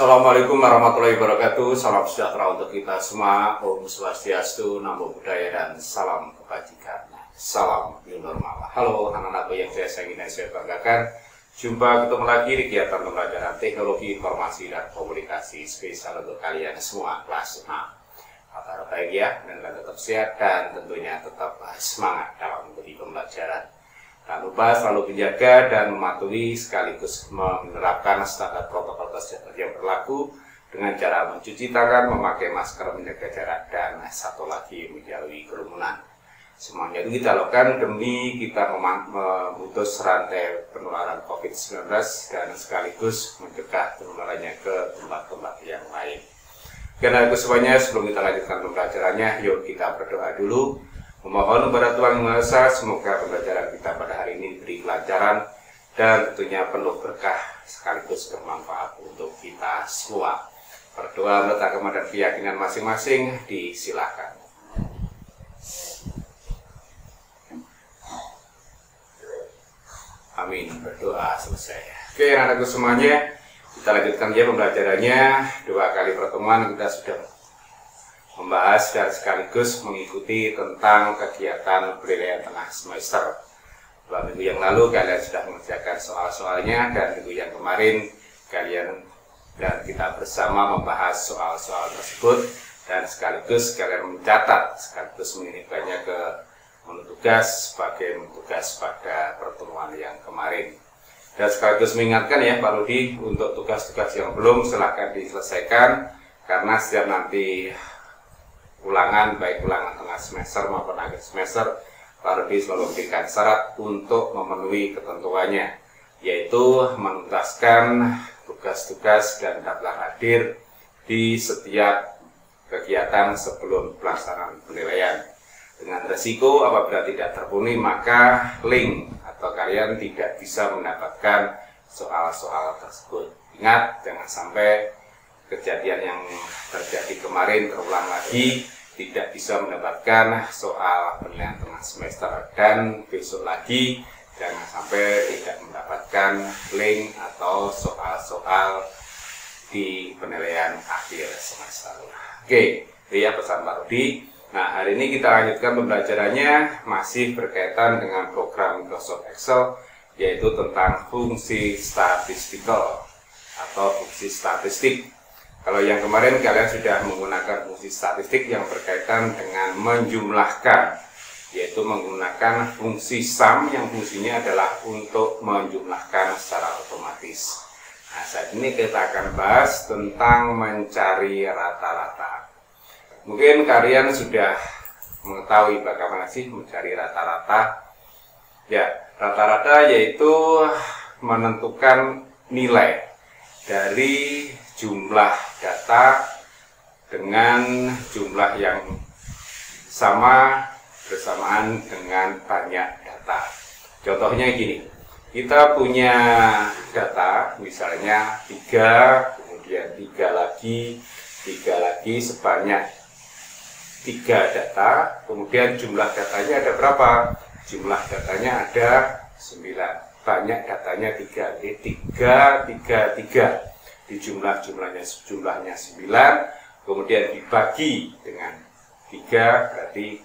Assalamualaikum warahmatullahi wabarakatuh. Salam sejahtera untuk kita semua. Om Swastiastu, Namo Buddhaya, dan salam kebajikan. Salam new normal. Halo anak-anakku yang saya sayangi dan saya banggakan. Jumpa ketemu lagi di kegiatan pembelajaran teknologi informasi dan komunikasi spesial untuk kalian semua kelas 6. Kabar baik ya, dan tetap sehat dan tentunya tetap semangat dalam mengikuti pembelajaran. Tak lupa selalu menjaga dan mematuhi sekaligus menerapkan standar protokol kesehatan yang berlaku dengan cara mencuci tangan, memakai masker, menjaga jarak, dan satu lagi menjauhi kerumunan. Semuanya itu kita lakukan demi kita memutus rantai penularan COVID-19 dan sekaligus mencegah penularannya ke tempat-tempat yang lain. Karena itu semuanya, sebelum kita lanjutkan pembelajarannya, yuk kita berdoa dulu. Memohon kepada Tuhan Yang Maha Esa, semoga pembelajaran kita pada hari ini diberi kelancaran dan tentunya penuh berkah sekaligus bermanfaat untuk kita semua. Berdoa menurut agama dan keyakinan masing-masing, disilakan. Amin. Berdoa selesai. Oke, anak-anakku semuanya, kita lanjutkan ya pembelajarannya. 2 kali pertemuan kita sudah membahas dan sekaligus mengikuti tentang kegiatan penilaian tengah semester. 2 minggu yang lalu kalian sudah mengerjakan soal-soalnya, dan minggu yang kemarin kalian dan kita bersama membahas soal-soal tersebut, dan sekaligus kalian mencatat sekaligus menitipkannya ke menu tugas sebagai menu tugas pada pertemuan yang kemarin. Dan sekaligus mengingatkan ya Pak Rudi, untuk tugas-tugas yang belum silahkan diselesaikan, karena setiap nanti ulangan, baik ulangan tengah semester maupun akhir semester, Pak Rudi selalu memberikan syarat untuk memenuhi ketentuannya, yaitu menuntaskan tugas-tugas dan daftar hadir di setiap kegiatan sebelum pelaksanaan penilaian. Dengan resiko apabila tidak terpenuhi, maka link atau kalian tidak bisa mendapatkan soal-soal tersebut. Ingat, jangan sampai kejadian yang terjadi kemarin terulang lagi, tidak bisa mendapatkan soal penilaian tengah semester, dan besok lagi jangan sampai tidak mendapatkan link atau soal-soal di penilaian akhir semester. Oke, itu ya pesan Pak Rudi. Nah, hari ini kita lanjutkan pembelajarannya, masih berkaitan dengan program Microsoft Excel, yaitu tentang fungsi statistikal atau fungsi statistik. Kalau yang kemarin kalian sudah menggunakan fungsi statistik yang berkaitan dengan menjumlahkan, yaitu menggunakan fungsi sum yang fungsinya adalah untuk menjumlahkan secara otomatis. Nah, saat ini kita akan bahas tentang mencari rata-rata. Mungkin kalian sudah mengetahui bagaimana sih mencari rata-rata. Ya, rata-rata yaitu menentukan nilai dari jumlah data dengan jumlah yang sama bersamaan dengan banyak data. Contohnya gini, kita punya data misalnya 3, kemudian 3 lagi sebanyak 3 data, kemudian jumlah datanya ada berapa? Jumlah datanya ada 9, banyak datanya 3, jadi 3 di jumlahnya 9, kemudian dibagi dengan 3, berarti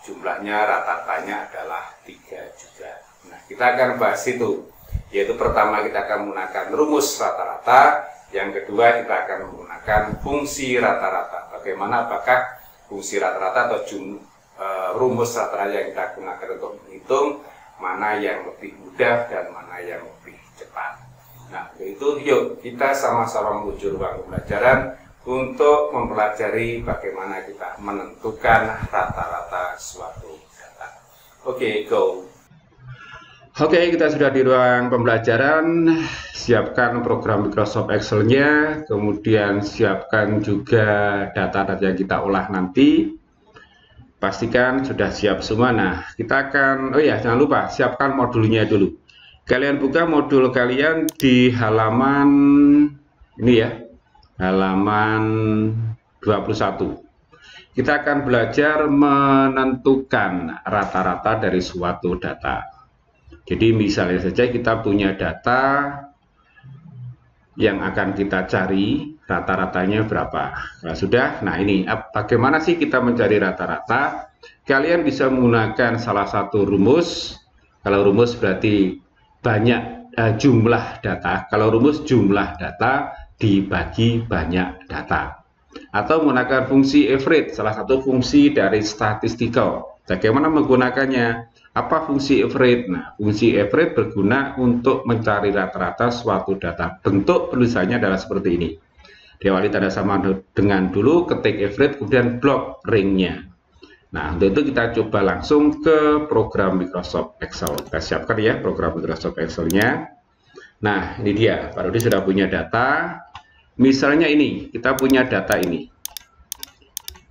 jumlahnya rata-ratanya adalah 3 juga. Nah, kita akan bahas itu, yaitu pertama kita akan menggunakan rumus rata-rata, yang kedua kita akan menggunakan fungsi rata-rata. Bagaimana, apakah fungsi rata-rata atau rumus rata-rata yang kita gunakan untuk menghitung mana yang lebih mudah dan mana yang lebih cepat. Nah, itu yuk kita sama-sama menuju ruang pembelajaran untuk mempelajari bagaimana kita menentukan rata-rata suatu data. Oke, go. Oke, kita sudah di ruang pembelajaran. Siapkan program Microsoft Excel-nya, kemudian siapkan juga data-data yang kita olah nanti. Pastikan sudah siap semua. Nah, kita akan, oh ya, jangan lupa siapkan modulnya dulu. Kalian buka modul kalian di halaman ini ya, halaman 21. Kita akan belajar menentukan rata-rata dari suatu data. Jadi misalnya saja kita punya data yang akan kita cari rata-ratanya berapa. Nah, sudah, nah ini bagaimana sih kita mencari rata-rata? Kalian bisa menggunakan salah satu rumus. Kalau rumus berarti banyak jumlah data. Kalau rumus jumlah data dibagi banyak data. Atau menggunakan fungsi average, salah satu fungsi dari statistical. Bagaimana menggunakannya? Apa fungsi average? Nah, fungsi average berguna untuk mencari rata-rata suatu data. Bentuk tulisannya adalah seperti ini. Diawali tanda sama dengan dulu, ketik average, kemudian blok ringnya. Nah, untuk itu kita coba langsung ke program Microsoft Excel. Kita siapkan ya program Microsoft Excel-nya. Nah, ini dia. Pak Rudi sudah punya data. Misalnya ini, kita punya data ini.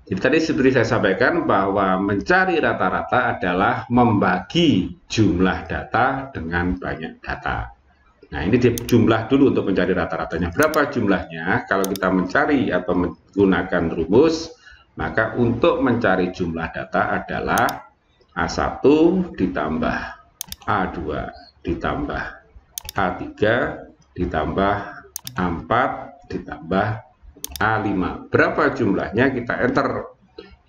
Jadi tadi seperti saya sampaikan bahwa mencari rata-rata adalah membagi jumlah data dengan banyak data. Nah, ini jumlah dulu untuk mencari rata-ratanya. Berapa jumlahnya? Kalau kita mencari atau menggunakan rumus, maka untuk mencari jumlah data adalah A1 ditambah A2 ditambah A3 ditambah A4 ditambah A5. Berapa jumlahnya? Kita enter.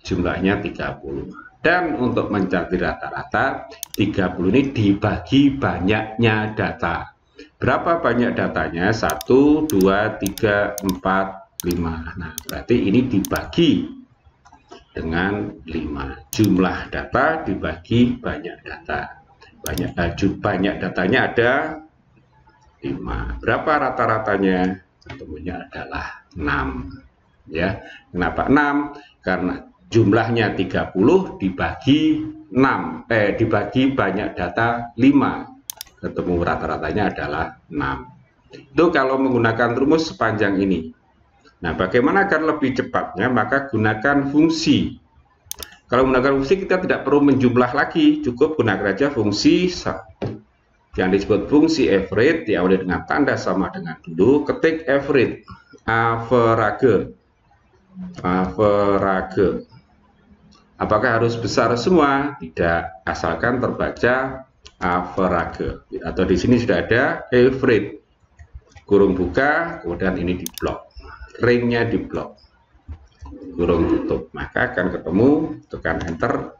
Jumlahnya 30. Dan untuk mencari rata-rata, 30 ini dibagi banyaknya data. Berapa banyak datanya? 1, 2, 3, 4, 5. Nah, berarti ini dibagi dengan 5. Jumlah data dibagi banyak data. Banyak datanya ada 5. Berapa rata-ratanya? Ketemunya adalah 6. Ya, kenapa 6? Karena jumlahnya 30 dibagi 6, dibagi banyak data 5. Ketemu rata-ratanya adalah 6. Itu kalau menggunakan rumus sepanjang ini. Nah, bagaimana agar lebih cepatnya? Maka gunakan fungsi. Kalau menggunakan fungsi kita tidak perlu menjumlah lagi, cukup gunakan saja fungsi yang disebut fungsi average, diawali dengan tanda sama dengan dulu, ketik average, average. Apakah harus besar semua? Tidak, asalkan terbaca average. Atau di sini sudah ada average, kurung buka, kemudian ini di blok, ringnya di blok, kurung tutup, maka akan ketemu, tekan enter,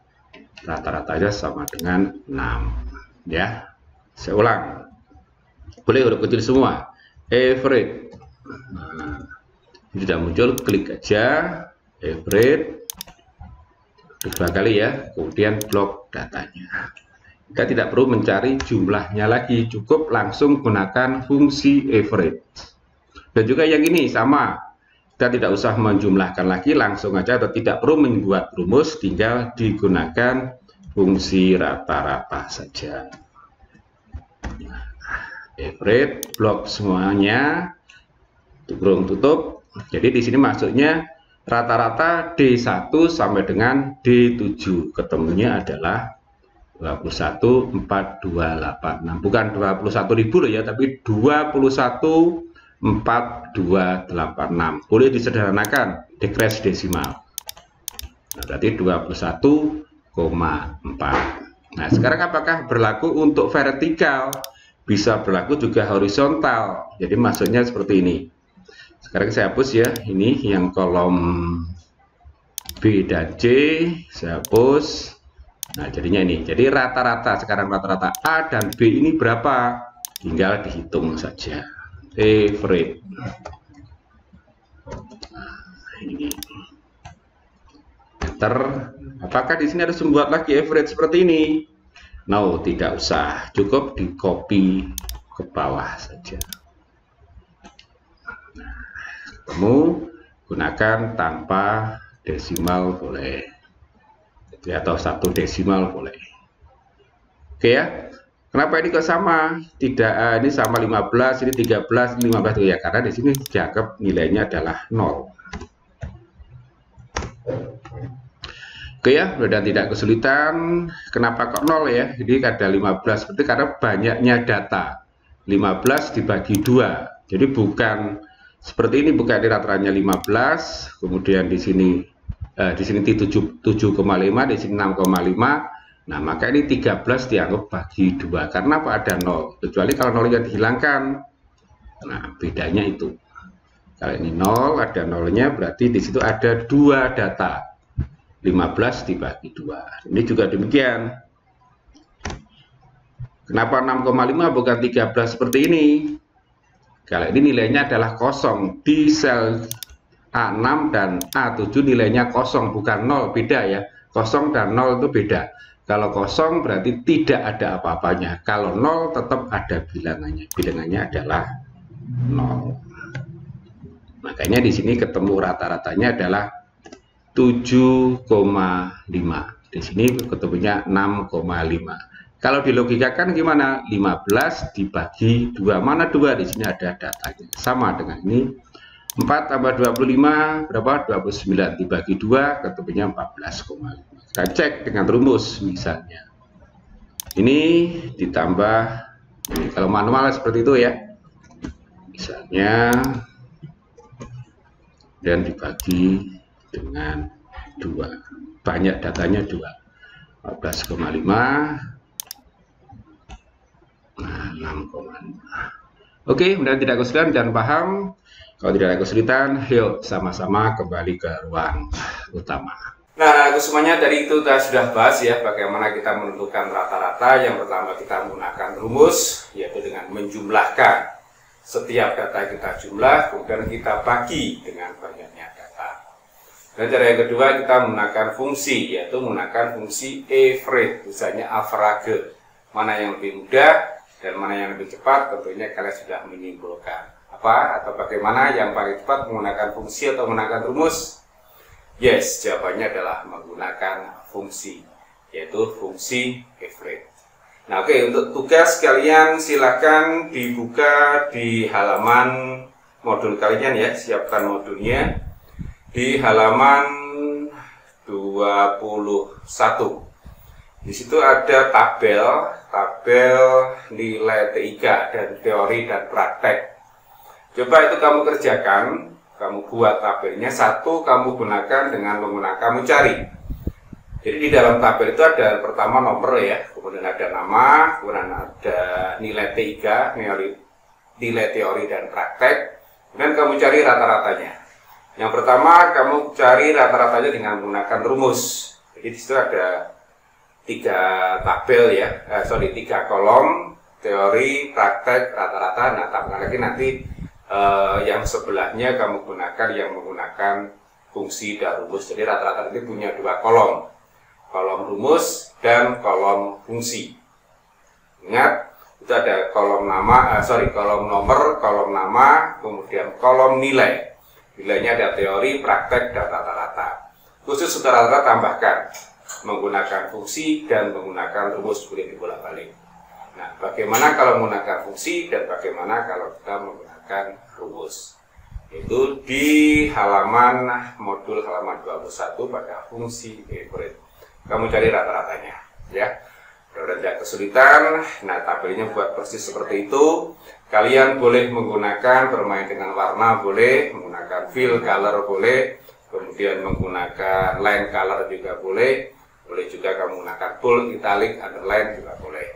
rata-ratanya sama dengan 6. Ya. Saya ulang, boleh huruf kecil semua, average. Nah, ini sudah muncul, klik aja average 2 kali ya, kemudian blok datanya. Kita tidak perlu mencari jumlahnya lagi, cukup langsung gunakan fungsi average. Dan juga yang ini sama, kita tidak usah menjumlahkan lagi, langsung aja, atau tidak perlu membuat rumus, tinggal digunakan fungsi rata-rata saja. Average, blok semuanya, kurung tutup. Jadi di sini masuknya rata-rata D1 sampai dengan D7. Ketemunya adalah 21.4286. Bukan 21.000 loh ya, tapi 21.4286. Boleh disederhanakan, decrease desimal. Nah, berarti 21,4. Nah, sekarang apakah berlaku untuk vertikal? Bisa berlaku juga horizontal. Jadi maksudnya seperti ini. Sekarang saya hapus ya, ini yang kolom B dan C saya hapus. Nah, jadinya ini. Jadi rata-rata, sekarang rata-rata A dan B ini berapa? Tinggal dihitung saja. Average. Ini. Enter. Apakah di sini harus membuat lagi average seperti ini? No, tidak usah, cukup di copy ke bawah saja. Nah, kamu gunakan tanpa desimal boleh, atau 1 desimal boleh. Oke ya. Kenapa ini kok sama? Tidak, ini sama 15, ini 13, ini 15 ya, karena di sini dianggap nilainya adalah 0. Oke ya, dan tidak kesulitan. Kenapa kok 0 ya? Jadi ada 15, seperti karena banyaknya data. 15 dibagi 2. Jadi bukan seperti ini, bukan di rata-ratanya 15, kemudian di sini 7,5, di sini 6,5. Nah, maka ini 13 dianggap bagi 2. Karena apa? Ada 0. Kecuali kalau 0-nya dihilangkan. Nah, bedanya itu. Kalau ini 0, ada nolnya, berarti di situ ada 2 data. 15 dibagi 2. Ini juga demikian. Kenapa 6,5 bukan 13 seperti ini? Kalau ini nilainya adalah kosong. Di sel A6 dan A7 nilainya kosong, bukan 0, beda ya. Kosong dan 0 itu beda. Kalau kosong berarti tidak ada apa-apanya. Kalau 0 tetap ada bilangannya. Bilangannya adalah 0. Makanya di sini ketemu rata-ratanya adalah 7,5. Di sini ketemunya 6,5. Kalau dilogikakan gimana? 15 dibagi 2. Mana 2? Di sini ada datanya. Sama dengan ini. 4 tambah 25 berapa? 29 dibagi 2 ketemunya 14,5. Kita cek dengan rumus misalnya. Ini ditambah ini. Kalau manual seperti itu ya. Misalnya dan dibagi dengan 2. Banyak datanya 2. 14,5. Nah, 6,5. Oke, mudah tidak kesulitan dan paham. Kalau tidak ada kesulitan, yuk sama-sama kembali ke ruang utama. Nah, itu semuanya dari itu kita sudah bahas ya, bagaimana kita menentukan rata-rata. Yang pertama kita menggunakan rumus, yaitu dengan menjumlahkan setiap data kita jumlah, kemudian kita bagi dengan banyaknya data. Dan cara yang kedua kita menggunakan fungsi, yaitu menggunakan fungsi average, misalnya average. Mana yang lebih mudah dan mana yang lebih cepat, tentunya kalian sudah menyimpulkan. Apa atau bagaimana yang paling cepat, menggunakan fungsi atau menggunakan rumus? Yes, jawabannya adalah menggunakan fungsi, yaitu fungsi average. Nah, oke, untuk tugas kalian silakan dibuka di halaman modul kalian ya, siapkan modulnya di halaman 21. Di situ ada tabel nilai TIK dan teori dan praktek. Coba itu kamu kerjakan, kamu buat tabelnya. Satu, kamu gunakan dengan menggunakan, kamu cari. Jadi di dalam tabel itu ada pertama nomor ya, kemudian ada nama, kemudian ada nilai TIK, nilai teori dan praktek. Kemudian kamu cari rata-ratanya. Yang pertama, kamu cari rata-ratanya dengan menggunakan rumus. Jadi di situ ada 3 tabel ya, 3 kolom, teori, praktek, rata-rata. Nah, tambah lagi nanti yang sebelahnya kamu gunakan yang menggunakan fungsi dan rumus. Jadi rata-rata nanti punya 2 kolom, kolom rumus dan kolom fungsi. Ingat, itu ada kolom nama, kolom nomor, kolom nama, kemudian kolom nilai. Nilainya ada teori, praktek, dan rata-rata. Khusus untuk rata-rata tambahkan menggunakan fungsi dan menggunakan rumus, boleh dibolak-balik. Nah, bagaimana kalau menggunakan fungsi dan bagaimana kalau kita menggunakan rumus? Itu di halaman modul halaman 21 pada fungsi average. Kamu cari rata-ratanya ya. Kalau tidak kesulitan, nah tabelnya buat persis seperti itu. Kalian boleh menggunakan bermain dengan warna, boleh menggunakan fill color, boleh kemudian menggunakan line color juga boleh. Boleh juga kamu menggunakan bold, italic, underline juga boleh.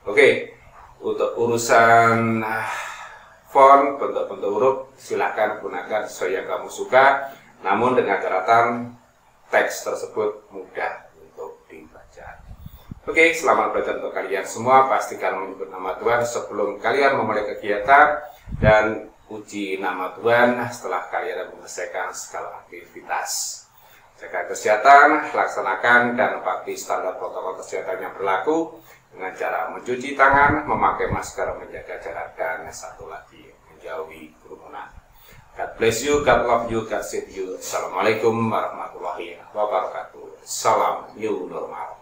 Oke, untuk urusan font, bentuk-bentuk huruf, silahkan gunakan sesuai yang kamu suka. Namun dengan catatan teks tersebut mudah untuk dibaca. Oke, selamat belajar untuk kalian semua. Pastikan menyebut nama Tuhan sebelum kalian memulai kegiatan dan uji nama Tuhan setelah kalian menyelesaikan segala aktivitas. Jaga kesehatan, laksanakan dan patuhi standar protokol kesehatan yang berlaku dengan cara mencuci tangan, memakai masker, menjaga jarak, dan satu lagi, menjauhi kerumunan. God bless you, God love you, God save you. Assalamualaikum warahmatullahi wabarakatuh. Salam new normal.